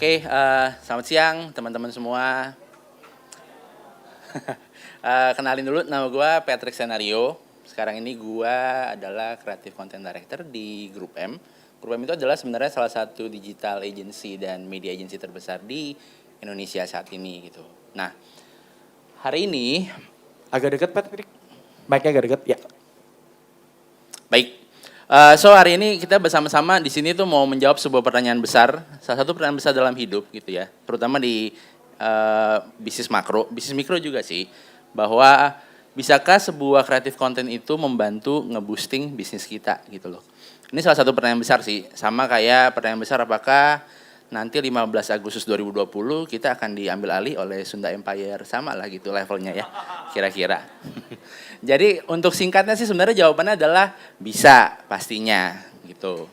Oke, selamat siang teman-teman semua. Kenalin dulu, nama gue Patrick Senario. Sekarang ini gue adalah Creative Content Director di Grup M. Grup M itu adalah sebenarnya salah satu digital agency dan media agency terbesar di Indonesia saat ini gitu. Nah, hari ini Agak dekat Patrick, mic-nya agak dekat ya. baik. So hari ini kita bersama-sama di sini tuh mau menjawab sebuah pertanyaan besar, salah satu pertanyaan besar dalam hidup gitu ya, terutama di bisnis makro, bisnis mikro juga sih, bahwa bisakah sebuah kreatif konten itu membantu nge-boosting bisnis kita gitu loh. Ini salah satu pertanyaan besar sih, sama kayak pertanyaan besar apakah nanti 15 Agustus 2020 kita akan diambil alih oleh Sunda Empire, sama lah gitu levelnya ya, kira-kira. Jadi untuk singkatnya sih sebenarnya jawabannya adalah bisa pastinya gitu.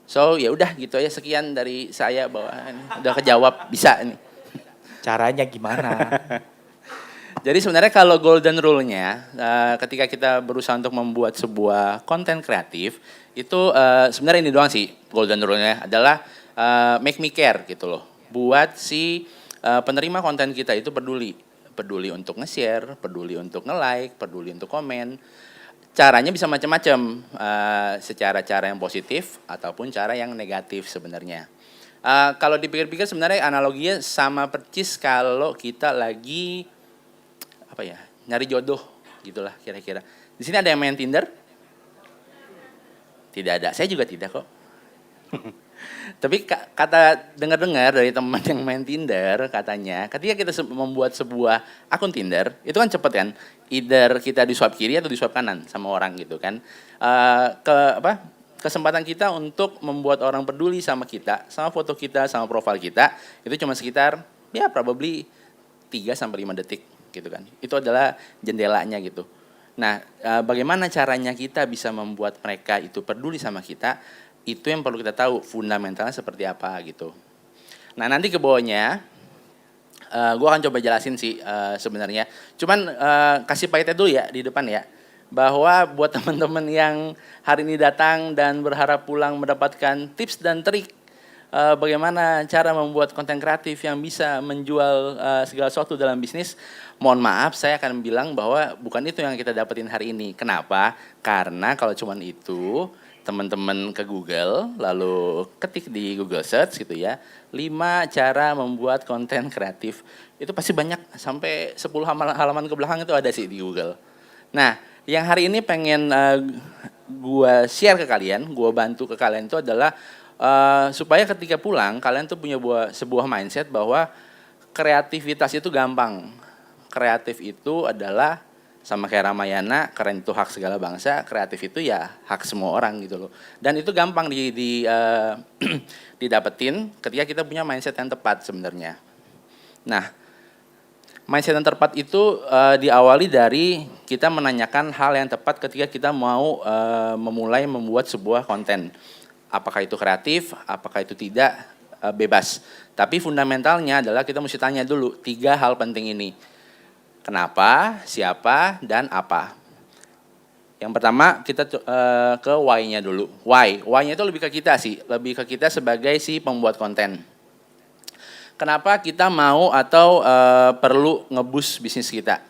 So ya udah gitu aja, sekian dari saya bahwa ini udah kejawab bisa ini. Caranya gimana? Jadi sebenarnya kalau golden rule-nya ketika kita berusaha untuk membuat sebuah konten kreatif itu sebenarnya ini doang sih golden rule-nya adalah make me care gitu loh. Buat si penerima konten kita itu peduli untuk nge-share, peduli untuk nge-like, peduli untuk komen. Caranya bisa macam-macam, secara cara yang positif ataupun cara yang negatif sebenarnya. Kalau dipikir-pikir sebenarnya analoginya sama percis kalau kita lagi nyari jodoh gitulah kira-kira. Di sini ada yang main Tinder? Tidak ada, saya juga tidak kok. Tapi kata dengar-dengar dari teman yang main Tinder katanya, ketika kita membuat sebuah akun Tinder, itu kan cepet kan, either kita di swipe kiri atau di swipe kanan sama orang gitu kan. Kesempatan kita untuk membuat orang peduli sama kita, sama foto kita, sama profil kita, itu cuma sekitar ya probably 3 sampai 5 detik gitu kan. Itu adalah jendelanya gitu. Nah, bagaimana caranya kita bisa membuat mereka itu peduli sama kita? Itu yang perlu kita tahu fundamentalnya seperti apa gitu. Nah, nanti ke bawahnya gue akan coba jelasin sih sebenarnya. Cuman kasih pahitnya dulu ya di depan ya. Bahwa buat teman-teman yang hari ini datang dan berharap pulang mendapatkan tips dan trik bagaimana cara membuat konten kreatif yang bisa menjual segala sesuatu dalam bisnis. Mohon maaf, saya akan bilang bahwa bukan itu yang kita dapetin hari ini. Kenapa? Karena kalau cuman itu, teman-teman ke Google, lalu ketik di Google Search gitu ya, 5 cara membuat konten kreatif. Itu pasti banyak, sampai 10 halaman ke belakang itu ada sih di Google. Nah, yang hari ini pengen gue share ke kalian, gue bantu ke kalian itu adalah supaya ketika pulang, kalian tuh punya sebuah mindset bahwa kreativitas itu gampang. Kreatif itu adalah sama kayak Ramayana, keren itu hak segala bangsa, kreatif itu ya hak semua orang gitu loh. Dan itu gampang didapetin ketika kita punya mindset yang tepat sebenarnya. Nah, mindset yang tepat itu diawali dari kita menanyakan hal yang tepat ketika kita mau memulai membuat sebuah konten. Apakah itu kreatif, apakah itu tidak, bebas. Tapi fundamentalnya adalah kita mesti tanya dulu 3 hal penting ini. Kenapa, siapa, dan apa. Yang pertama kita ke why-nya dulu. Why? Why-nya itu lebih ke kita sih, lebih ke kita sebagai si pembuat konten. Kenapa kita mau atau perlu nge-boost bisnis kita?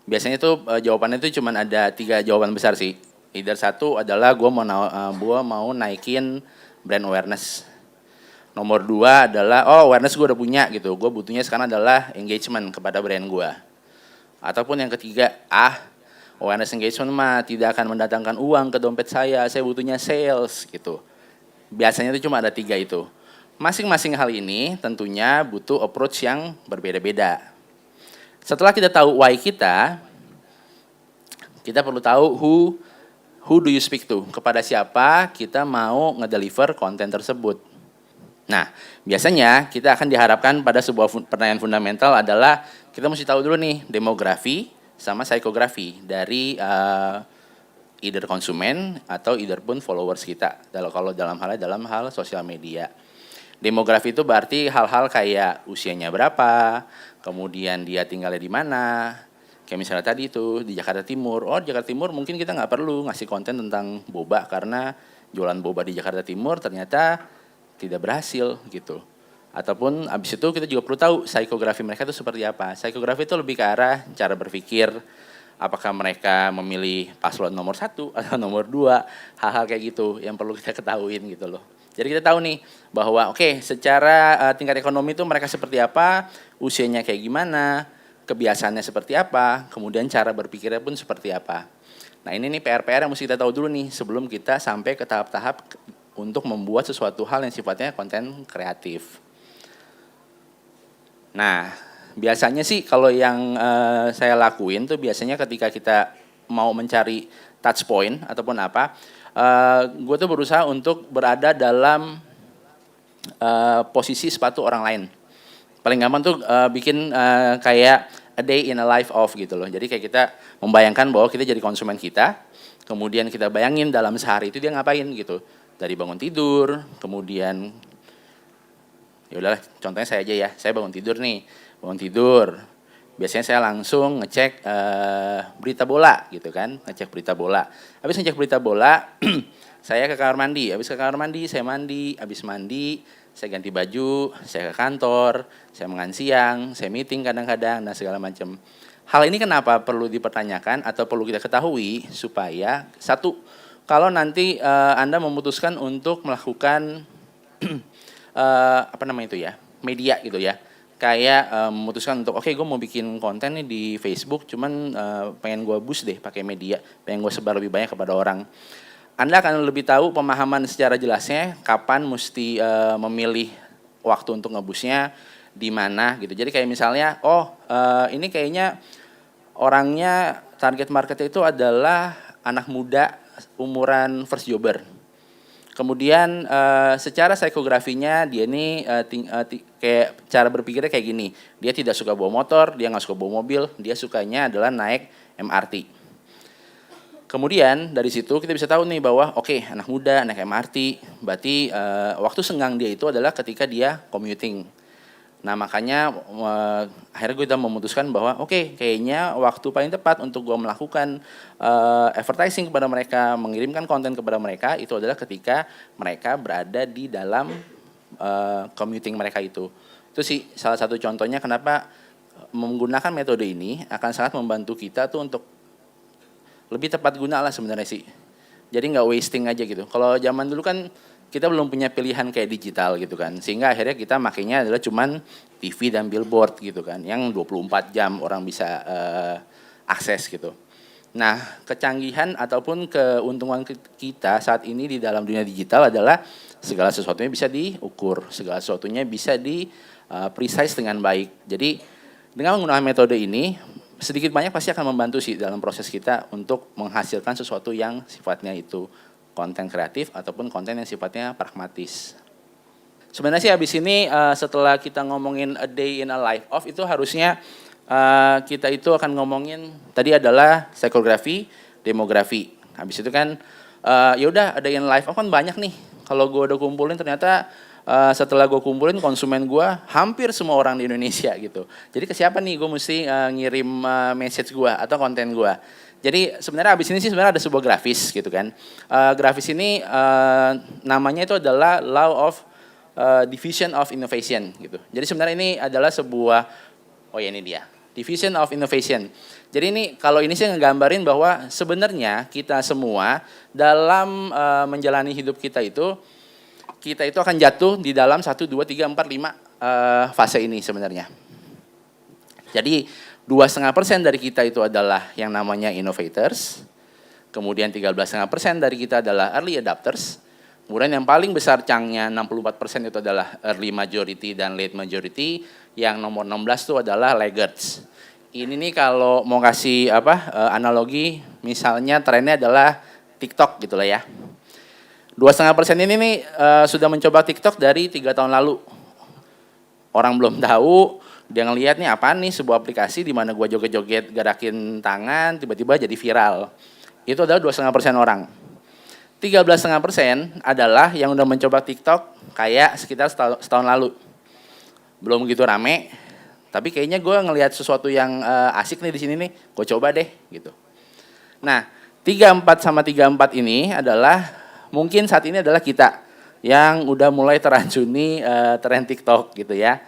Biasanya itu jawabannya itu cuma ada 3 jawaban besar sih. Either satu adalah gue mau naikin brand awareness. Nomor 2 adalah awareness gue udah punya gitu. Gue butuhnya sekarang adalah engagement kepada brand gue. Ataupun yang ketiga, awareness engagement mah tidak akan mendatangkan uang ke dompet saya butuhnya sales gitu. Biasanya itu cuma ada 3 itu. Masing-masing hal ini tentunya butuh approach yang berbeda-beda. Setelah kita tahu why kita perlu tahu who do you speak to? Kepada siapa kita mau ngedeliver konten tersebut. Nah, biasanya kita akan diharapkan pada sebuah pertanyaan fundamental adalah kita mesti tahu dulu nih demografi sama psikografi dari either konsumen atau either pun followers kita. Kalau dalam hal sosial media. Demografi itu berarti hal-hal kayak usianya berapa, kemudian dia tinggalnya di mana. Kayak misalnya tadi itu di Jakarta Timur. Di Jakarta Timur mungkin kita nggak perlu ngasih konten tentang boba karena jualan boba di Jakarta Timur ternyata tidak berhasil gitu. Ataupun abis itu kita juga perlu tahu psikografi mereka itu seperti apa. Psikografi itu lebih ke arah cara berpikir, apakah mereka memilih paslon nomor 1 atau nomor 2, hal-hal kayak gitu yang perlu kita ketahuin gitu loh. Jadi kita tahu nih bahwa secara tingkat ekonomi itu mereka seperti apa, usianya kayak gimana, kebiasaannya seperti apa, kemudian cara berpikirnya pun seperti apa. Nah ini nih PR-PR yang mesti kita tahu dulu nih sebelum kita sampai ke tahap-tahap untuk membuat sesuatu hal yang sifatnya konten kreatif. Nah biasanya sih kalau yang saya lakuin tuh biasanya ketika kita mau mencari touch point ataupun apa, gue tuh berusaha untuk berada dalam posisi sepatu orang lain. Paling gampang tuh bikin kayak a day in a life of gitu loh. Jadi kayak kita membayangkan bahwa kita jadi konsumen kita, kemudian kita bayangin dalam sehari itu dia ngapain gitu. Dari bangun tidur, kemudian ya udahlah contohnya saya aja ya. Saya bangun tidur nih, bangun tidur. Biasanya saya langsung ngecek berita bola gitu kan, ngecek berita bola. Habis ngecek berita bola, saya ke kamar mandi. Habis ke kamar mandi, saya mandi. Habis mandi, saya ganti baju, saya ke kantor, saya makan siang, saya meeting kadang-kadang dan segala macam. Hal ini kenapa perlu dipertanyakan atau perlu kita ketahui supaya satu, kalau nanti Anda memutuskan untuk melakukan media gitu ya. Kayak memutuskan untuk gue mau bikin konten nih di Facebook, cuman pengen gue boost deh pakai media, pengen gue sebar lebih banyak kepada orang. Anda akan lebih tahu pemahaman secara jelasnya kapan mesti memilih waktu untuk nge-boostnya di mana gitu. Jadi kayak misalnya, ini kayaknya orangnya target marketnya itu adalah anak muda umuran first jobber. Kemudian secara psikografinya dia ini kayak cara berpikirnya kayak gini. Dia tidak suka bawa motor, dia nggak suka bawa mobil, dia sukanya adalah naik MRT. Kemudian dari situ kita bisa tahu nih bahwa anak muda naik MRT, berarti waktu senggang dia itu adalah ketika dia commuting. Nah makanya akhirnya gue udah memutuskan bahwa kayaknya waktu paling tepat untuk gue melakukan advertising kepada mereka, mengirimkan konten kepada mereka itu adalah ketika mereka berada di dalam commuting mereka itu. Itu sih salah satu contohnya kenapa menggunakan metode ini akan sangat membantu kita tuh untuk lebih tepat guna lah sebenarnya sih. Jadi nggak wasting aja gitu. Kalau zaman dulu kan kita belum punya pilihan kayak digital gitu kan. Sehingga akhirnya kita makainya adalah cuman TV dan billboard gitu kan. Yang 24 jam orang bisa akses gitu. Nah kecanggihan ataupun keuntungan kita saat ini di dalam dunia digital adalah segala sesuatunya bisa diukur. Segala sesuatunya bisa precise dengan baik. Jadi dengan menggunakan metode ini sedikit banyak pasti akan membantu sih dalam proses kita untuk menghasilkan sesuatu yang sifatnya itu konten kreatif ataupun konten yang sifatnya pragmatis. Sebenarnya sih habis ini setelah kita ngomongin a day in a life of itu harusnya kita itu akan ngomongin tadi adalah psikografi, demografi. Habis itu kan ya udah a day in a life of kan banyak nih. Kalau gue udah kumpulin ternyata setelah gue kumpulin konsumen gue hampir semua orang di Indonesia gitu. Jadi ke siapa nih gue mesti ngirim message gue atau konten gue. Jadi sebenarnya abis ini sih sebenarnya ada sebuah grafis gitu kan. Grafis ini namanya itu adalah Law of Division of Innovation gitu. Jadi sebenarnya ini adalah sebuah, ini dia, Division of Innovation. Jadi ini kalau ini sih ngegambarin bahwa sebenarnya kita semua dalam menjalani hidup kita itu akan jatuh di dalam 1, 2, 3, 4, 5 fase ini sebenarnya. Jadi 2,5% dari kita itu adalah yang namanya innovators, kemudian 13,5% dari kita adalah early adapters, kemudian yang paling besar chunk-nya 64% itu adalah early majority dan late majority, yang nomor 16 itu adalah laggards. Ini nih kalau mau kasih analogi, misalnya trennya adalah TikTok gitu lah ya. 2,5% ini nih sudah mencoba TikTok dari 3 tahun lalu. Orang belum tahu, dia ngelihat nih apaan nih sebuah aplikasi di mana gua joget-joget gerakin tangan tiba-tiba jadi viral. Itu adalah 2,5% orang. 13,5% adalah yang udah mencoba TikTok kayak sekitar setahun lalu. Belum begitu rame, tapi kayaknya gua ngelihat sesuatu yang asik nih di sini nih, gua coba deh gitu. Nah, 34 sama 34 ini adalah mungkin saat ini adalah kita. yang udah mulai teracuni tren TikTok gitu ya.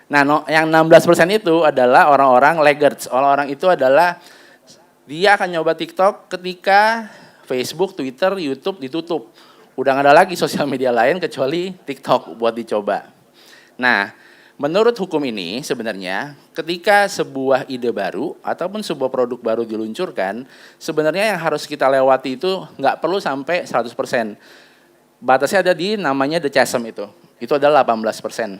Nah, yang 16% itu adalah orang-orang laggards. Orang-orang itu adalah dia akan nyoba TikTok ketika Facebook, Twitter, YouTube ditutup. Udah nggak ada lagi sosial media lain kecuali TikTok buat dicoba. Nah, menurut hukum ini sebenarnya ketika sebuah ide baru ataupun sebuah produk baru diluncurkan, sebenarnya yang harus kita lewati itu nggak perlu sampai 100%. Batasnya ada di namanya the chasm itu. Itu adalah 18%.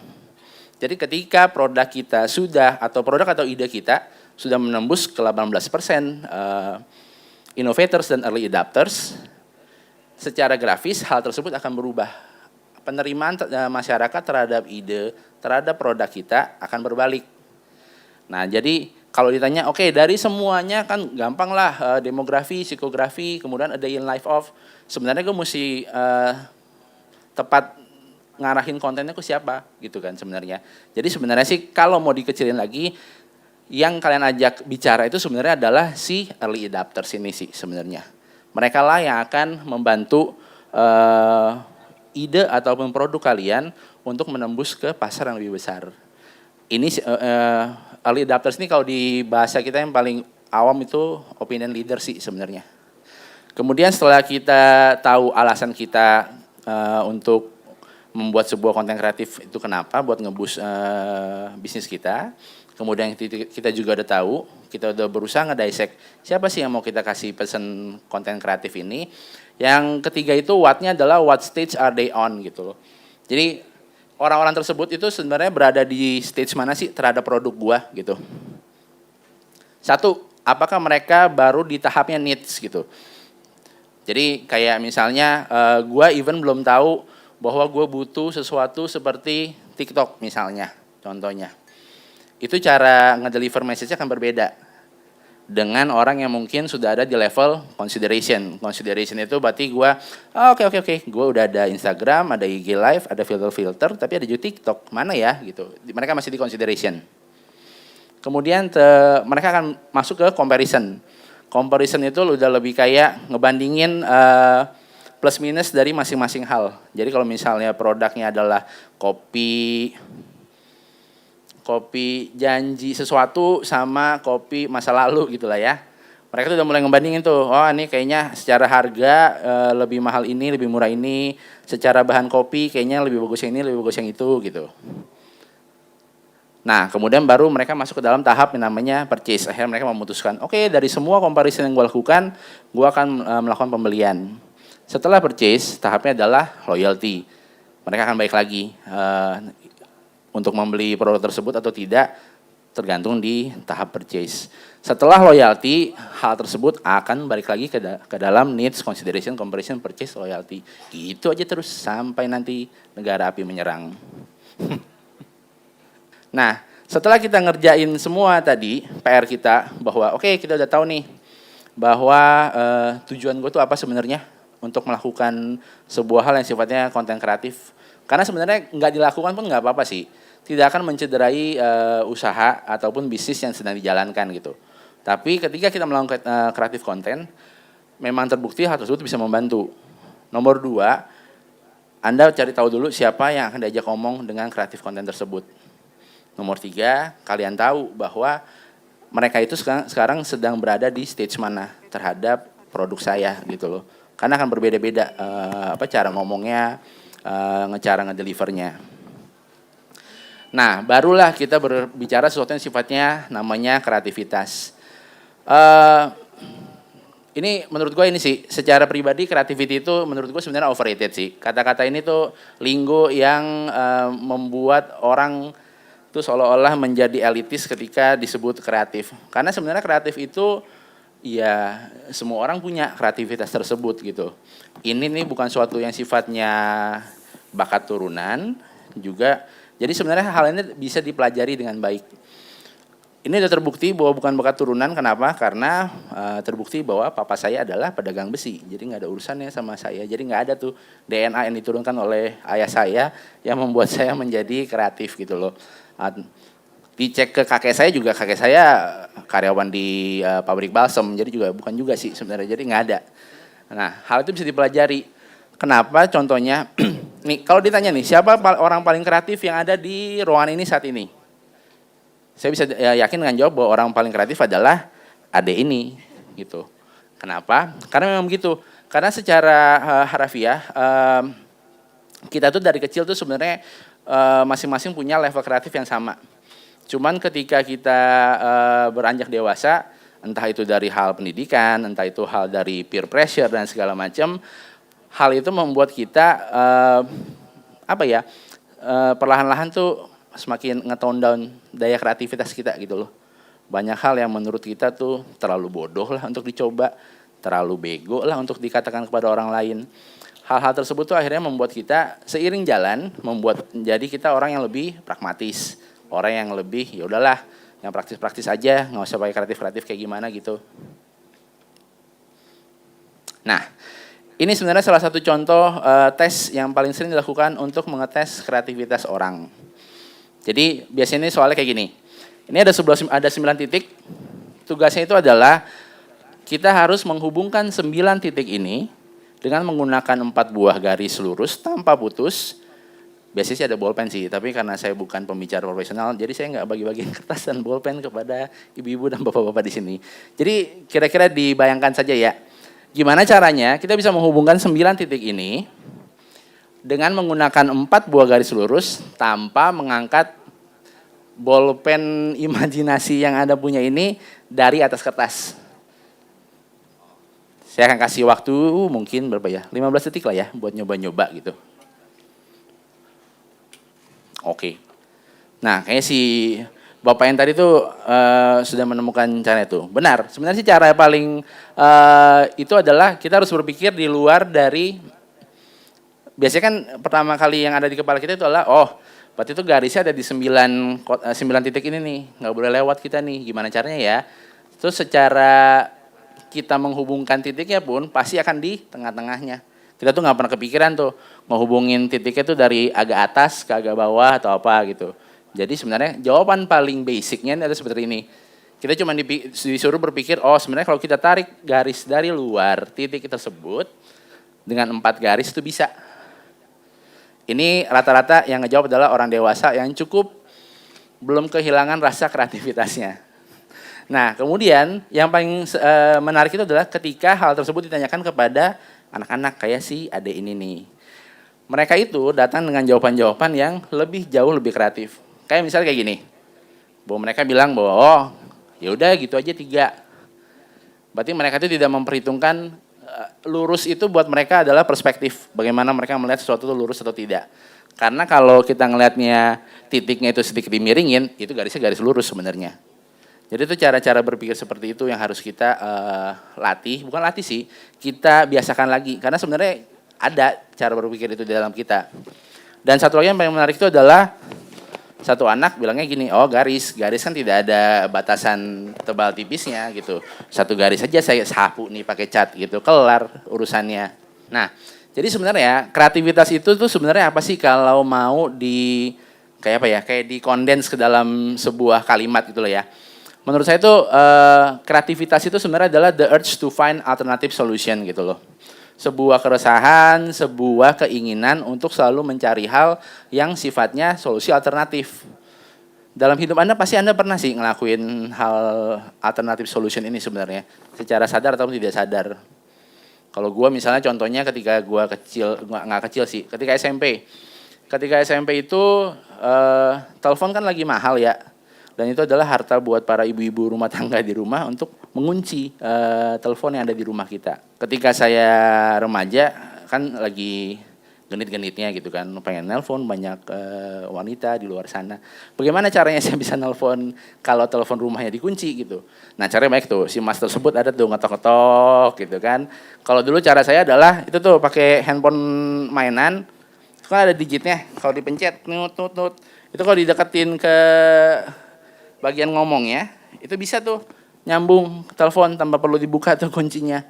Jadi ketika produk kita sudah atau produk atau ide kita sudah menembus ke 18% innovators dan early adopters, secara grafis hal tersebut akan berubah. Penerimaan masyarakat terhadap ide, terhadap produk kita akan berbalik. Nah, jadi kalau ditanya, oke, dari semuanya kan gampang lah, demografi, psikografi, kemudian a day in life of, sebenarnya gue mesti tepat ngarahin kontennya ke siapa gitu kan sebenarnya. Jadi sebenarnya sih kalau mau dikecilin lagi, yang kalian ajak bicara itu sebenarnya adalah si early adopters ini sih sebenarnya. Mereka lah yang akan membantu ide ataupun produk kalian untuk menembus ke pasar yang lebih besar. Ini early adopters ini kalau di bahasa kita yang paling awam itu opinion leader sih sebenarnya. Kemudian setelah kita tahu alasan kita untuk membuat sebuah konten kreatif itu kenapa, buat nge-boost bisnis kita. Kemudian kita juga udah tahu, kita udah berusaha ngedissect siapa sih yang mau kita kasih pesan konten kreatif ini. Yang ketiga itu what-nya adalah what stage are they on gitu loh. Jadi orang-orang tersebut itu sebenarnya berada di stage mana sih terhadap produk gua gitu. Satu, apakah mereka baru di tahapnya needs gitu. Jadi kayak misalnya gua even belum tahu bahwa gua butuh sesuatu seperti TikTok misalnya, contohnya. Itu cara ngedeliver message-nya akan berbeda dengan orang yang mungkin sudah ada di level consideration. Consideration itu berarti gue, oke, gue udah ada Instagram, ada IG Live, ada filter, tapi ada juga TikTok, mana ya gitu. Mereka masih di consideration. Kemudian mereka akan masuk ke comparison. Comparison itu udah lebih kayak ngebandingin plus minus dari masing-masing hal. Jadi kalau misalnya produknya adalah kopi janji sesuatu sama kopi masa lalu gitulah ya. Mereka tuh udah mulai ngebandingin tuh, oh ini kayaknya secara harga lebih mahal ini, lebih murah ini, secara bahan kopi kayaknya lebih bagus yang ini, lebih bagus yang itu gitu. Nah, kemudian baru mereka masuk ke dalam tahap yang namanya purchase. Akhirnya mereka memutuskan, oke, dari semua comparison yang gue lakukan, gue akan melakukan pembelian. Setelah purchase, tahapnya adalah loyalty. Mereka akan balik lagi untuk membeli produk tersebut atau tidak tergantung di tahap purchase. Setelah loyalty, hal tersebut akan balik lagi ke dalam needs, consideration, comparison, purchase, loyalty. Gitu aja terus sampai nanti negara api menyerang. Nah, setelah kita ngerjain semua tadi PR kita bahwa oke, kita udah tahu nih bahwa tujuan gue tuh apa sebenarnya untuk melakukan sebuah hal yang sifatnya konten kreatif. Karena sebenarnya nggak dilakukan pun nggak apa-apa sih. Tidak akan mencederai usaha ataupun bisnis yang sedang dijalankan gitu. Tapi ketika kita melakukan kreatif konten, memang terbukti hal tersebut bisa membantu. Nomor 2, Anda cari tahu dulu siapa yang akan diajak ngomong dengan kreatif konten tersebut. Nomor 3, kalian tahu bahwa mereka itu sekarang sedang berada di stage mana terhadap produk saya gitu loh. Karena akan berbeda-beda cara ngomongnya, cara ngedelivernya. Nah, barulah kita berbicara sesuatu yang sifatnya namanya kreativitas. Ini menurut gue ini sih, secara pribadi creativity itu menurut gue sebenarnya overrated sih. Kata-kata ini tuh linggo yang membuat orang tuh seolah-olah menjadi elitis ketika disebut kreatif. Karena sebenarnya kreatif itu ya semua orang punya kreativitas tersebut gitu. Ini nih bukan suatu yang sifatnya bakat turunan juga. Jadi sebenarnya hal ini bisa dipelajari dengan baik. Ini sudah terbukti bahwa bukan bakat turunan. Kenapa? Karena terbukti bahwa papa saya adalah pedagang besi. Jadi nggak ada urusannya sama saya. Jadi nggak ada tuh DNA yang diturunkan oleh ayah saya yang membuat saya menjadi kreatif gitu loh. Dicek ke kakek saya juga, kakek saya karyawan di pabrik balsem. Jadi juga bukan juga sih sebenarnya. Jadi nggak ada. Nah, hal itu bisa dipelajari. Kenapa? Contohnya Nih, kalau ditanya nih, siapa orang paling kreatif yang ada di ruangan ini saat ini? Saya bisa yakin dengan jawab bahwa orang paling kreatif adalah Ade ini, gitu. Kenapa? Karena memang begitu. Karena secara harafiah, kita tuh dari kecil tuh sebenarnya masing-masing punya level kreatif yang sama. Cuman ketika kita beranjak dewasa, entah itu dari hal pendidikan, entah itu hal dari peer pressure dan segala macam, hal itu membuat kita perlahan-lahan tuh semakin nge-tone down daya kreativitas kita gitu loh. Banyak hal yang menurut kita tuh terlalu bodoh lah untuk dicoba, terlalu bego lah untuk dikatakan kepada orang lain. Hal-hal tersebut tuh akhirnya membuat kita seiring jalan membuat jadi kita orang yang lebih pragmatis, orang yang lebih ya udahlah, yang praktis-praktis aja, nggak usah pakai kreatif-kreatif kayak gimana gitu. Nah, ini sebenarnya salah satu contoh tes yang paling sering dilakukan untuk mengetes kreativitas orang. Jadi biasanya ini soalnya kayak gini. Ini ada 9 titik. Tugasnya itu adalah kita harus menghubungkan 9 titik ini dengan menggunakan 4 buah garis lurus tanpa putus. Biasanya sih ada bolpen sih, tapi karena saya bukan pembicara profesional, jadi saya nggak bagi-bagi kertas dan bolpen kepada ibu-ibu dan bapak-bapak di sini. Jadi kira-kira dibayangkan saja ya, gimana caranya kita bisa menghubungkan 9 titik ini dengan menggunakan 4 buah garis lurus tanpa mengangkat bolpen imajinasi yang Anda punya ini dari atas kertas. Saya akan kasih waktu mungkin berapa ya, 15 detik lah ya buat nyoba-nyoba gitu. Oke. Nah, kayaknya si Bapak yang tadi tuh sudah menemukan cara itu. Benar, sebenarnya sih cara paling itu adalah kita harus berpikir di luar dari, biasanya kan pertama kali yang ada di kepala kita itu adalah, oh berarti itu garisnya ada di 9 titik ini nih, nggak boleh lewat kita nih, gimana caranya ya. Terus secara kita menghubungkan titiknya pun pasti akan di tengah-tengahnya. Kita tuh nggak pernah kepikiran tuh ngehubungin titiknya tuh dari agak atas ke agak bawah atau apa gitu. Jadi sebenarnya jawaban paling basicnya adalah seperti ini. Kita cuma disuruh berpikir, oh sebenarnya kalau kita tarik garis dari luar titik tersebut dengan 4 garis itu bisa. Ini rata-rata yang ngejawab adalah orang dewasa yang cukup belum kehilangan rasa kreativitasnya. Nah kemudian yang paling menarik itu adalah ketika hal tersebut ditanyakan kepada anak-anak kayak si Ade ini nih. Mereka itu datang dengan jawaban-jawaban yang lebih jauh lebih kreatif. Kayak misalnya kayak gini, bahwa mereka bilang bahwa oh ya udah gitu aja 3. Berarti mereka itu tidak memperhitungkan lurus itu buat mereka adalah perspektif. Bagaimana mereka melihat sesuatu itu lurus atau tidak. Karena kalau kita ngelihatnya titiknya itu sedikit dimiringin, itu garisnya garis lurus sebenarnya. Jadi itu cara-cara berpikir seperti itu yang harus kita latih. Bukan latih sih, kita biasakan lagi. Karena sebenarnya ada cara berpikir itu di dalam kita. Dan satu lagi yang paling menarik itu adalah satu anak bilangnya gini, oh garis kan tidak ada batasan tebal tipisnya gitu. Satu garis saja saya sapu nih pakai cat gitu, kelar urusannya. Nah, jadi sebenarnya kreativitas itu tuh sebenarnya apa sih kalau mau kayak dikondens ke dalam sebuah kalimat gitu loh ya. Menurut saya itu kreativitas itu sebenarnya adalah the urge to find alternative solution gitu loh. Sebuah keresahan, sebuah keinginan untuk selalu mencari hal yang sifatnya solusi alternatif. Dalam hidup Anda pasti Anda pernah sih ngelakuin hal alternative solution ini sebenarnya. Secara sadar atau tidak sadar. Kalau gue misalnya contohnya ketika gue kecil, nggak kecil sih, ketika SMP. Ketika SMP itu telepon kan lagi mahal ya. Dan itu adalah harta buat para ibu-ibu rumah tangga di rumah untuk mengunci telepon yang ada di rumah kita. Ketika saya remaja kan lagi genit-genitnya gitu kan, pengen nelpon banyak wanita di luar sana. Bagaimana caranya saya bisa nelpon kalau telepon rumahnya dikunci gitu. Nah caranya baik tuh, si mas tersebut ada tuh ngetok-ngetok gitu kan. Kalau dulu cara saya adalah itu tuh pakai handphone mainan, itu kan ada digitnya, kalau dipencet nut. Itu kalau dideketin ke bagian ngomongnya, itu bisa tuh nyambung telepon tanpa perlu dibuka tuh kuncinya.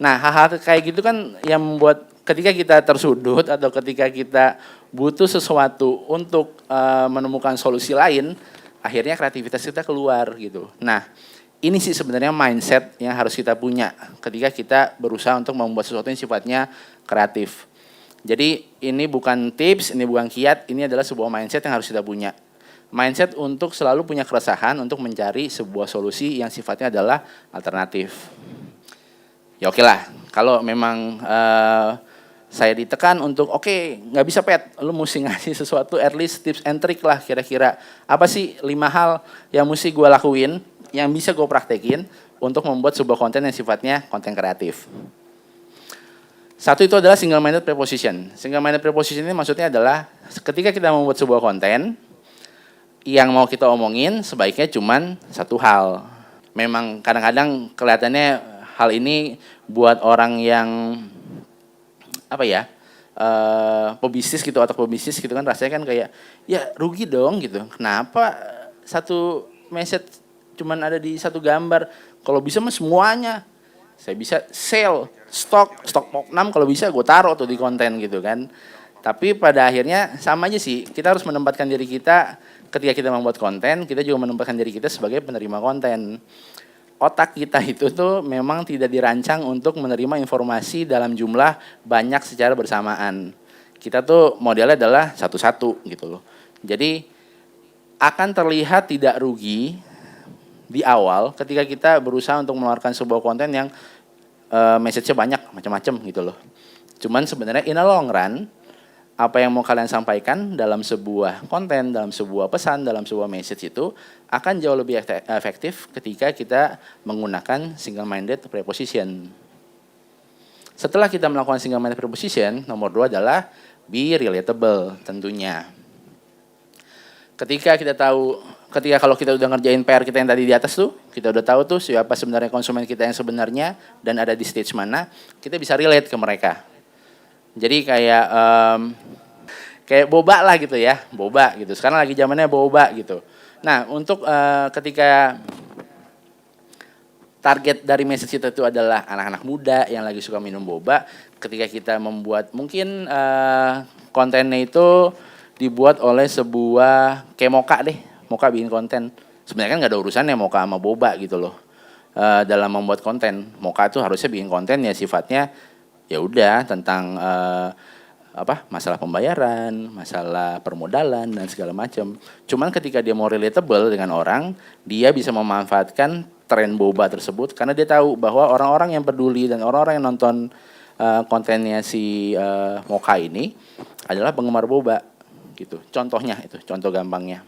Nah hal-hal kayak gitu kan yang membuat ketika kita tersudut atau ketika kita butuh sesuatu untuk menemukan solusi lain, akhirnya kreativitas kita keluar gitu. Nah ini sih sebenarnya mindset yang harus kita punya ketika kita berusaha untuk membuat sesuatu yang sifatnya kreatif. Jadi ini bukan tips, ini bukan kiat, ini adalah sebuah mindset yang harus kita punya. Mindset untuk selalu punya keresahan untuk mencari sebuah solusi yang sifatnya adalah alternatif. Ya oke lah, kalau memang saya ditekan untuk nggak bisa Pet, lu mesti ngasih sesuatu at least tips and trick lah kira-kira. Apa sih 5 hal yang mesti gue lakuin, yang bisa gue praktekin untuk membuat sebuah konten yang sifatnya konten kreatif. Satu itu adalah single minded preposition. Single minded preposition ini maksudnya adalah ketika kita membuat sebuah konten, yang mau kita omongin sebaiknya cuman satu hal. Memang kadang-kadang kelihatannya hal ini buat orang yang pebisnis gitu atau pebisnis gitu kan rasanya kan kayak ya rugi dong gitu. Kenapa satu message cuman ada di satu gambar? Kalau bisa mah semuanya. Saya bisa sell stok Poknam kalau bisa gue taruh tuh di konten gitu kan. Tapi pada akhirnya sama aja sih. Kita harus menempatkan diri kita ketika kita membuat konten, kita juga menempatkan diri kita sebagai penerima konten. Otak kita itu tuh memang tidak dirancang untuk menerima informasi dalam jumlah banyak secara bersamaan. Kita tuh modelnya adalah satu-satu gitu loh. Jadi akan terlihat tidak rugi di awal ketika kita berusaha untuk mengeluarkan sebuah konten yang message-nya banyak macam-macam gitu loh. Cuman sebenarnya in the long run apa yang mau kalian sampaikan dalam sebuah konten, dalam sebuah pesan, dalam sebuah message itu akan jauh lebih efektif ketika kita menggunakan single minded preposition. Setelah kita melakukan single minded preposition, nomor 2 adalah be relatable tentunya. Ketika kalau kita udah ngerjain PR kita yang tadi di atas tuh, kita udah tahu tuh siapa sebenarnya konsumen kita yang sebenarnya dan ada di stage mana, kita bisa relate ke mereka. Jadi kayak boba lah gitu ya, boba gitu. Sekarang lagi zamannya boba gitu. Nah, untuk ketika target dari message kita itu adalah anak-anak muda yang lagi suka minum boba, ketika kita membuat mungkin kontennya itu dibuat oleh sebuah kayak Moka deh, Moka bikin konten. Sebenarnya kan nggak ada urusannya Moka sama boba gitu loh. Dalam membuat konten, Moka tuh harusnya bikin konten ya sifatnya ya udah tentang masalah pembayaran, masalah permodalan dan segala macam. Cuman ketika dia mau relatable dengan orang, dia bisa memanfaatkan tren boba tersebut karena dia tahu bahwa orang-orang yang peduli dan orang-orang yang nonton kontennya si Moka ini adalah penggemar boba gitu. Contohnya itu, contoh gampangnya.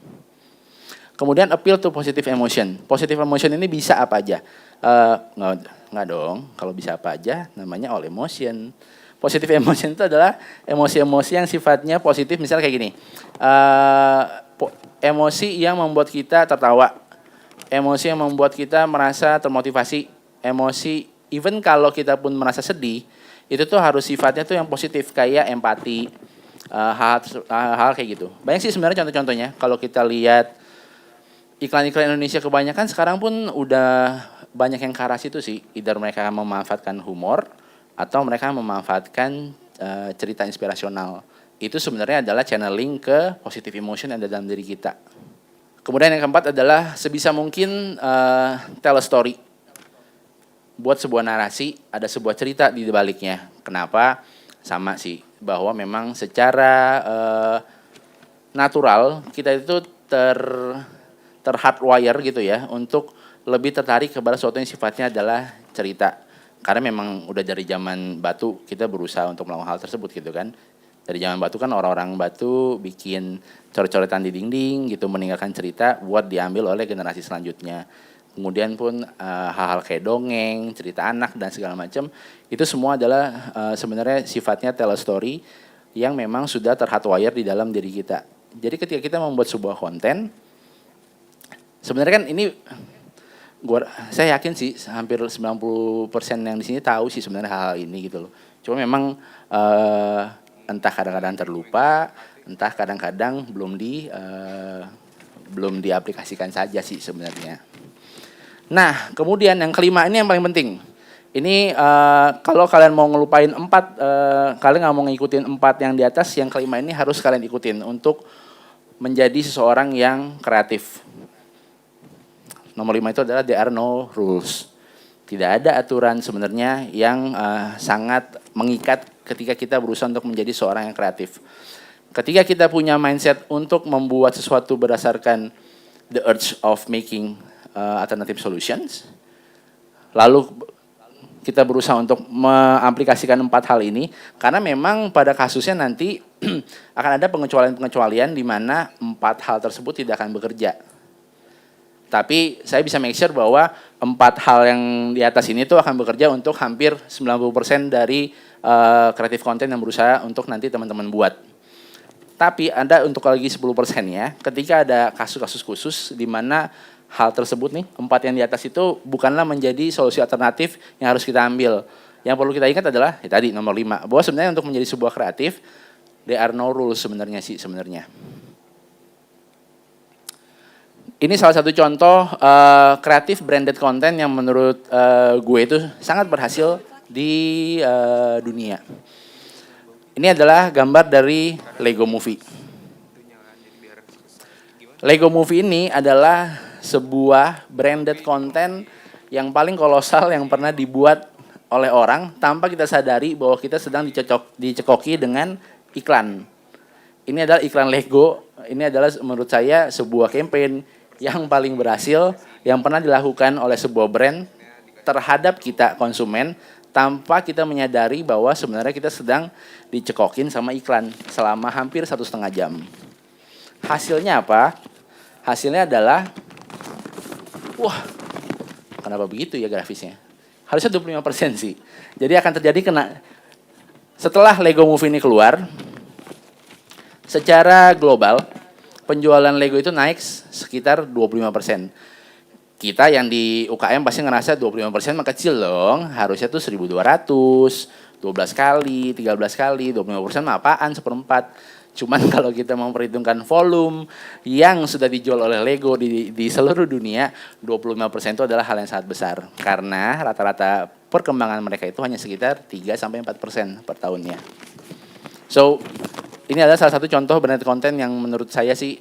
Kemudian appeal to positive emotion. Positive emotion ini bisa apa aja? Nggak dong, kalau bisa apa aja namanya all emotion. Positive emotion itu adalah emosi-emosi yang sifatnya positif, misalnya kayak gini. Emosi yang membuat kita tertawa, emosi yang membuat kita merasa termotivasi, emosi even kalau kita pun merasa sedih, itu tuh harus sifatnya tuh yang positif kayak empati, hal kayak gitu. Banyak sih sebenarnya contoh-contohnya. Kalau kita lihat iklan-iklan Indonesia kebanyakan sekarang pun udah banyak yang ke arah situ sih. Either mereka memanfaatkan humor atau mereka memanfaatkan cerita inspirasional. Itu sebenarnya adalah channeling ke positive emotion yang ada dalam diri kita. Kemudian yang keempat adalah sebisa mungkin tell a story. Buat sebuah narasi, ada sebuah cerita di baliknya. Kenapa? Sama sih, bahwa memang secara natural kita itu terhardwire gitu ya untuk lebih tertarik kepada sesuatu yang sifatnya adalah cerita. Karena memang udah dari zaman batu kita berusaha untuk melakukan hal tersebut gitu kan. Dari zaman batu kan orang-orang batu bikin coret-coretan di dinding gitu meninggalkan cerita buat diambil oleh generasi selanjutnya. Kemudian pun hal-hal kayak dongeng, cerita anak dan segala macam itu semua adalah sebenarnya sifatnya tell a story yang memang sudah terhardwire di dalam diri kita. Jadi ketika kita membuat sebuah konten, sebenarnya kan ini saya yakin sih hampir 90% yang di sini tahu sih sebenarnya hal-hal ini gitu loh. Cuma memang entah kadang-kadang terlupa, entah kadang-kadang belum diaplikasikan saja sih sebenarnya. Nah, kemudian yang kelima ini yang paling penting. Ini kalau kalian mau ngelupain 4, kalian nggak mau ngikutin 4 yang di atas, yang kelima ini harus kalian ikutin untuk menjadi seseorang yang kreatif. Nomor 5 itu adalah there are no rules. Tidak ada aturan sebenarnya yang sangat mengikat ketika kita berusaha untuk menjadi seorang yang kreatif. Ketika kita punya mindset untuk membuat sesuatu berdasarkan the urge of making alternative solutions, lalu kita berusaha untuk mengaplikasikan 4 hal ini, karena memang pada kasusnya nanti akan ada pengecualian-pengecualian di mana 4 hal tersebut tidak akan bekerja. Tapi saya bisa make sure bahwa 4 hal yang di atas ini tuh akan bekerja untuk hampir 90% dari kreatif konten yang berusaha untuk nanti teman-teman buat. Tapi ada untuk lagi 10% ya, ketika ada kasus-kasus khusus di mana hal tersebut nih, 4 yang di atas itu bukanlah menjadi solusi alternatif yang harus kita ambil. Yang perlu kita ingat adalah, ya tadi nomor 5, bahwa sebenarnya untuk menjadi sebuah kreatif, there are no rules sebenarnya. Ini salah satu contoh kreatif branded content yang menurut gue itu sangat berhasil di dunia. Ini adalah gambar dari Lego Movie. Lego Movie ini adalah sebuah branded content yang paling kolosal yang pernah dibuat oleh orang tanpa kita sadari bahwa kita sedang dicekoki dengan iklan. Ini adalah iklan Lego. Ini adalah menurut saya sebuah campaign yang paling berhasil yang pernah dilakukan oleh sebuah brand terhadap kita konsumen tanpa kita menyadari bahwa sebenarnya kita sedang dicekokin sama iklan selama hampir 1,5 jam. Hasilnya apa? Hasilnya adalah, wah, kenapa begitu ya grafisnya? Harusnya 25% sih. Jadi akan terjadi setelah Lego Movie ini keluar, secara global, penjualan Lego itu naik sekitar 25%. Kita yang di UKM pasti ngerasa 25% mah kecil dong. Harusnya tuh 1.200, 12 kali, 13 kali, 25% mah apaan, 1/4. Cuman kalau kita memperhitungkan volume yang sudah dijual oleh Lego di seluruh dunia, 25% itu adalah hal yang sangat besar. Karena rata-rata perkembangan mereka itu hanya sekitar 3-4% per tahunnya. So, ini adalah salah satu contoh branded content yang menurut saya sih,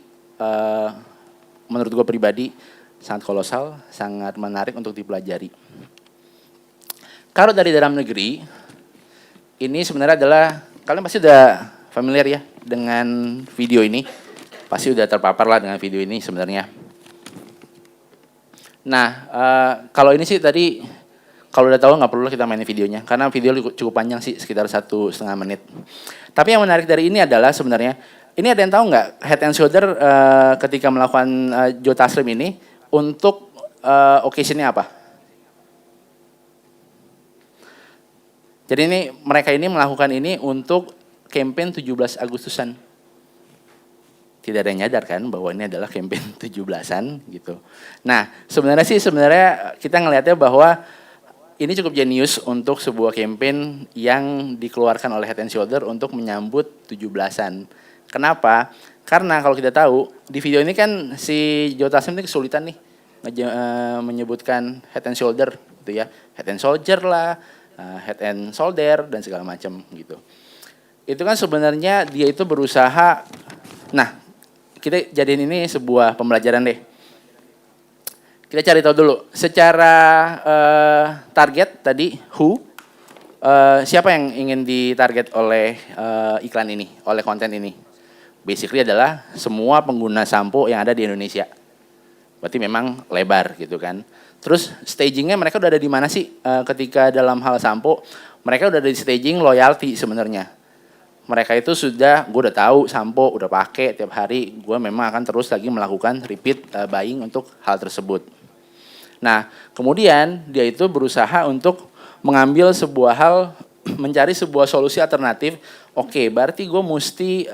menurut gue pribadi, sangat kolosal, sangat menarik untuk dipelajari. Kalau dari dalam negeri, ini sebenarnya adalah, kalian pasti udah familiar ya dengan video ini. Pasti udah terpapar lah dengan video ini sebenarnya. Nah, kalau ini sih tadi, kalau udah tahu nggak perlu kita mainin videonya, karena video cukup panjang sih, sekitar 1,5 menit. Tapi yang menarik dari ini adalah sebenarnya, ini ada yang tahu nggak Head and Shoulder ketika melakukan Joe Taslim ini untuk occasion-nya apa? Jadi ini mereka ini melakukan ini untuk campaign 17 Agustusan. Tidak ada yang nyadar kan bahwa ini adalah campaign 17-an gitu. Nah, sebenarnya kita ngelihatnya bahwa ini cukup jenius untuk sebuah campaign yang dikeluarkan oleh Head and Shoulder untuk menyambut 17-an. Kenapa? Karena kalau kita tahu, di video ini kan si Joe Taslim ini kesulitan nih menyebutkan Head and Shoulder gitu ya. Head and Soldier lah, Head and Shoulder dan segala macam gitu. Itu kan sebenarnya dia itu berusaha, nah kita jadiin ini sebuah pembelajaran deh. Kita cari tahu dulu, secara target tadi, siapa yang ingin ditarget oleh iklan ini, oleh konten ini? Basically adalah semua pengguna sampo yang ada di Indonesia. Berarti memang lebar gitu kan. Terus stagingnya mereka udah ada di mana sih ketika dalam hal sampo? Mereka udah ada di staging loyalty sebenarnya. Mereka itu sudah, gue udah tahu sampo, udah pakai tiap hari, gue memang akan terus lagi melakukan repeat buying untuk hal tersebut. Nah, kemudian dia itu berusaha untuk mengambil sebuah hal, mencari sebuah solusi alternatif. Oke, berarti gue mesti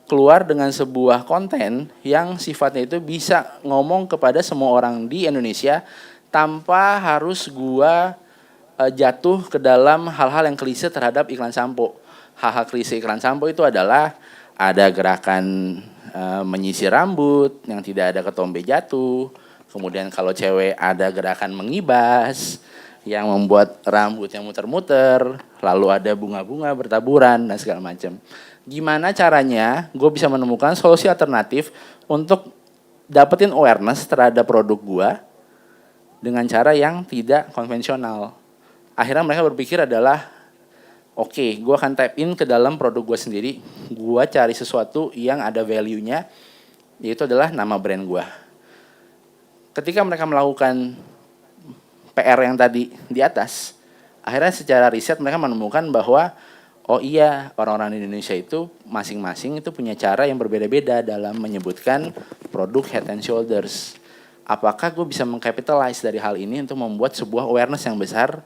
keluar dengan sebuah konten yang sifatnya itu bisa ngomong kepada semua orang di Indonesia tanpa harus gue jatuh ke dalam hal-hal yang klise terhadap iklan sampo. Hal-hal klise iklan sampo itu adalah ada gerakan menyisir rambut yang tidak ada ketombe jatuh. Kemudian kalau cewek ada gerakan mengibas yang membuat rambutnya muter-muter, lalu ada bunga-bunga bertaburan dan segala macam. Gimana caranya gue bisa menemukan solusi alternatif untuk dapetin awareness terhadap produk gue dengan cara yang tidak konvensional. Akhirnya mereka berpikir adalah, Oke, gue akan tap in ke dalam produk gue sendiri. Gue cari sesuatu yang ada value-nya, yaitu adalah nama brand gue. Ketika mereka melakukan PR yang tadi di atas, akhirnya secara riset mereka menemukan bahwa oh iya, orang-orang di Indonesia itu masing-masing itu punya cara yang berbeda-beda dalam menyebutkan produk Head and Shoulders. Apakah gue bisa mengcapitalize dari hal ini untuk membuat sebuah awareness yang besar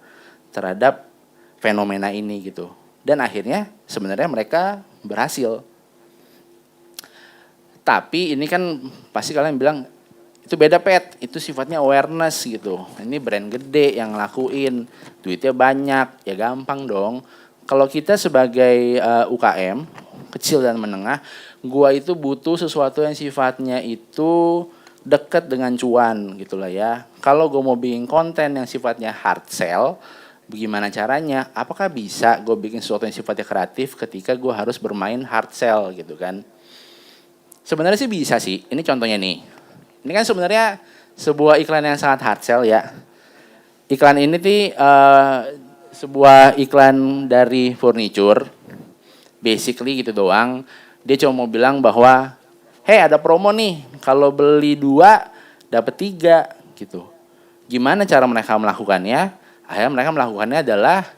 terhadap fenomena ini gitu. Dan akhirnya sebenarnya mereka berhasil. Tapi ini kan pasti kalian bilang itu beda Pet, itu sifatnya awareness gitu. Ini brand gede yang ngelakuin, duitnya banyak, ya gampang dong. Kalau kita sebagai UKM, kecil dan menengah, gua itu butuh sesuatu yang sifatnya itu dekat dengan cuan gitu lah ya. Kalau gua mau bikin konten yang sifatnya hard sell, bagaimana caranya? Apakah bisa gue bikin sesuatu yang sifatnya kreatif ketika gue harus bermain hard sell gitu kan? Sebenarnya sih bisa sih. Ini contohnya nih. Ini kan sebenarnya sebuah iklan yang sangat hard sell ya. Iklan ini tuh sebuah iklan dari furniture. Basically gitu doang. Dia cuma mau bilang bahwa, hey ada promo nih. Kalau beli 2 dapat 3 gitu. Gimana cara mereka melakukannya? Akhirnya mereka melakukannya adalah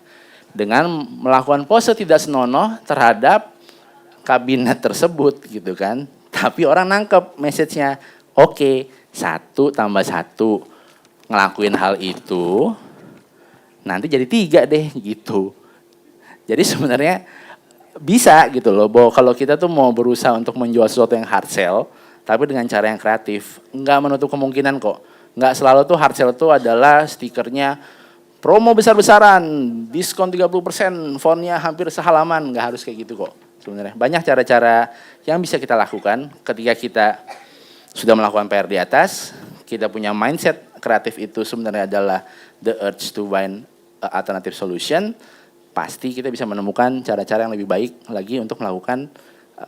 dengan melakukan pose tidak senonoh terhadap kabinet tersebut gitu kan. Tapi orang nangkep message-nya. Oke, 1 tambah 1. Ngelakuin hal itu, nanti jadi 3 deh gitu. Jadi sebenarnya bisa gitu loh, bahwa kalau kita tuh mau berusaha untuk menjual sesuatu yang hard sell, tapi dengan cara yang kreatif, nggak menutup kemungkinan kok. Nggak selalu tuh hard sell tuh adalah stikernya promo besar-besaran, diskon 30%, fontnya hampir sehalaman, nggak harus kayak gitu kok sebenarnya. Banyak cara-cara yang bisa kita lakukan ketika kita sudah melakukan PR di atas, kita punya mindset kreatif itu sebenarnya adalah the urge to find alternative solution, pasti kita bisa menemukan cara-cara yang lebih baik lagi untuk melakukan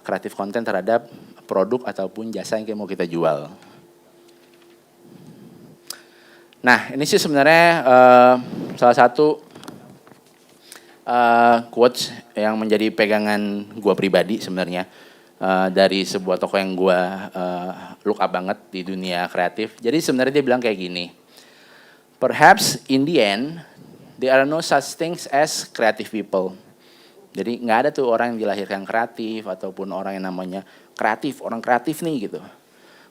kreatif konten terhadap produk ataupun jasa yang mau kita jual. Nah, ini sih sebenarnya salah satu quotes yang menjadi pegangan gua pribadi sebenarnya dari sebuah tokoh yang gua look up banget di dunia kreatif. Jadi sebenarnya dia bilang kayak gini, perhaps in the end there are no such things as creative people. Jadi nggak ada tuh orang yang dilahirkan kreatif ataupun orang yang namanya kreatif, orang kreatif nih gitu.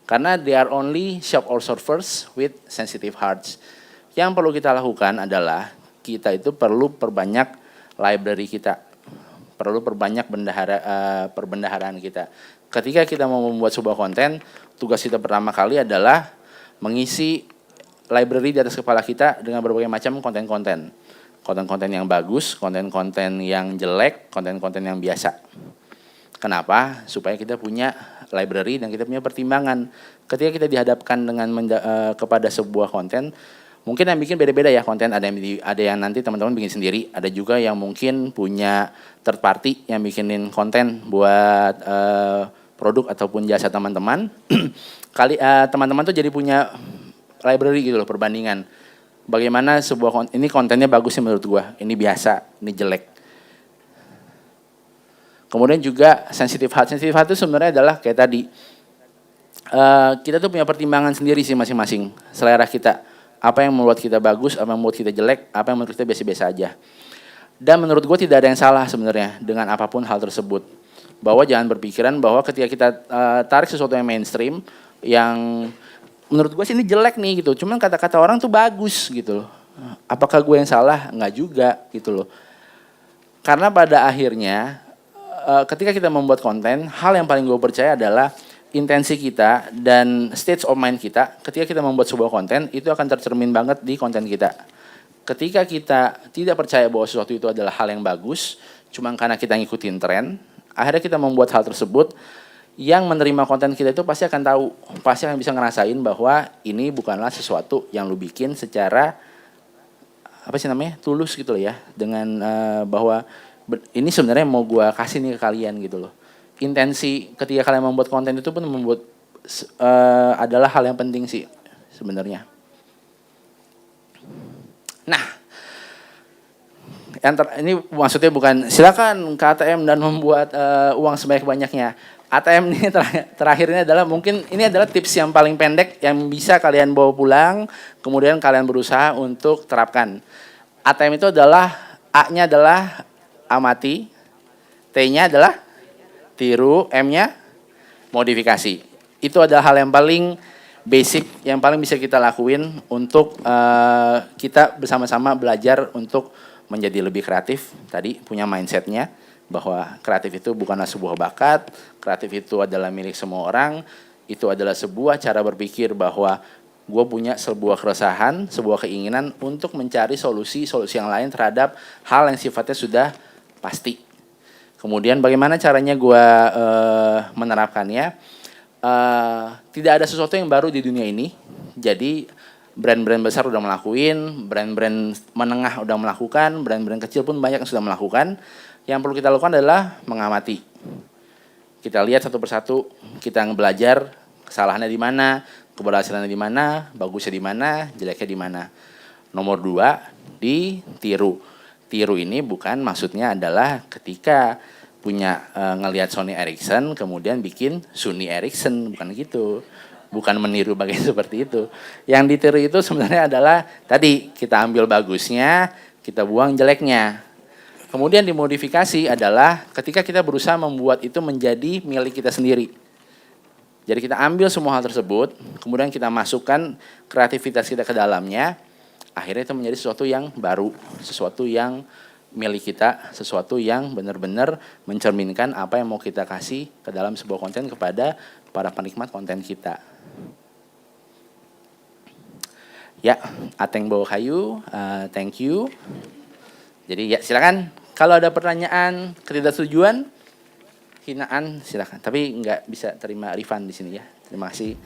Karena they are only shock absorbers with sensitive hearts. Yang perlu kita lakukan adalah kita itu perlu perbanyak library kita, perlu perbanyak perbendaharaan kita. Ketika kita mau membuat sebuah konten, tugas kita pertama kali adalah mengisi library di atas kepala kita dengan berbagai macam konten-konten. Konten-konten yang bagus, konten-konten yang jelek, konten-konten yang biasa. Kenapa? Supaya kita punya library dan kita punya pertimbangan. Ketika kita dihadapkan dengan kepada sebuah konten, mungkin yang bikin beda-beda ya konten. Ada yang nanti teman-teman bikin sendiri, ada juga yang mungkin punya third party yang bikinin konten buat produk ataupun jasa teman-teman. Teman-teman tuh jadi punya library gitu loh, perbandingan. Bagaimana sebuah ini kontennya bagus sih menurut gua, ini biasa, ini jelek. Kemudian juga sensitive heart itu sebenarnya adalah kayak tadi, kita tuh punya pertimbangan sendiri sih masing-masing, selera kita, apa yang membuat kita bagus, apa yang membuat kita jelek, apa yang menurut kita biasa-biasa aja. Dan menurut gue tidak ada yang salah sebenarnya dengan apapun hal tersebut. Bahwa jangan berpikiran bahwa ketika kita tarik sesuatu yang mainstream, yang menurut gue sih ini jelek nih gitu, cuman kata-kata orang tuh bagus gitu loh. Apakah gue yang salah? Enggak juga gitu loh. Karena pada akhirnya ketika kita membuat konten, hal yang paling gue percaya adalah intensi kita dan state of mind kita ketika kita membuat sebuah konten itu akan tercermin banget di konten kita. Ketika kita tidak percaya bahwa sesuatu itu adalah hal yang bagus, cuma karena kita ngikutin tren, akhirnya kita membuat hal tersebut, yang menerima konten kita itu pasti akan tahu, pasti akan bisa ngerasain bahwa ini bukanlah sesuatu yang lu bikin secara tulus gitu loh ya, dengan bahwa ini sebenarnya mau gue kasih nih ke kalian gitu loh. Intensi ketika kalian membuat konten itu pun adalah hal yang penting sih sebenarnya. Nah, ini maksudnya bukan silakan ke ATM dan membuat uang sebanyak-banyaknya. ATM ini terakhirnya adalah mungkin ini adalah tips yang paling pendek yang bisa kalian bawa pulang, kemudian kalian berusaha untuk terapkan. ATM itu adalah A-nya adalah amati, T-nya adalah tiru, M-nya modifikasi. Itu adalah hal yang paling basic, yang paling bisa kita lakuin untuk kita bersama-sama belajar untuk menjadi lebih kreatif. Tadi punya mindsetnya bahwa kreatif itu bukanlah sebuah bakat, kreatif itu adalah milik semua orang, itu adalah sebuah cara berpikir bahwa gue punya sebuah keresahan, sebuah keinginan untuk mencari solusi-solusi yang lain terhadap hal yang sifatnya sudah pasti. Kemudian bagaimana caranya gue menerapkannya? Tidak ada sesuatu yang baru di dunia ini. Jadi brand-brand besar udah melakukan, brand-brand menengah udah melakukan, brand-brand kecil pun banyak yang sudah melakukan. Yang perlu kita lakukan adalah mengamati. Kita lihat satu persatu, kita belajar kesalahannya di mana, keberhasilannya di mana, bagusnya di mana, jeleknya di mana. Nomor 2, ditiru. Tiru ini bukan maksudnya adalah ketika punya ngelihat Sony Ericsson kemudian bikin Sony Ericsson, bukan gitu. Bukan meniru bagian seperti itu. Yang ditiru itu sebenarnya adalah tadi kita ambil bagusnya, kita buang jeleknya. Kemudian dimodifikasi adalah ketika kita berusaha membuat itu menjadi milik kita sendiri. Jadi kita ambil semua hal tersebut, kemudian kita masukkan kreativitas kita ke dalamnya, akhirnya itu menjadi sesuatu yang baru, sesuatu yang milik kita, sesuatu yang benar-benar mencerminkan apa yang mau kita kasih ke dalam sebuah konten kepada para penikmat konten kita. Ya, Ateng bawa kayu, thank you. Jadi ya silakan, kalau ada pertanyaan, ketidaksetujuan, hinaan silakan. Tapi nggak bisa terima refund di sini ya. Terima kasih.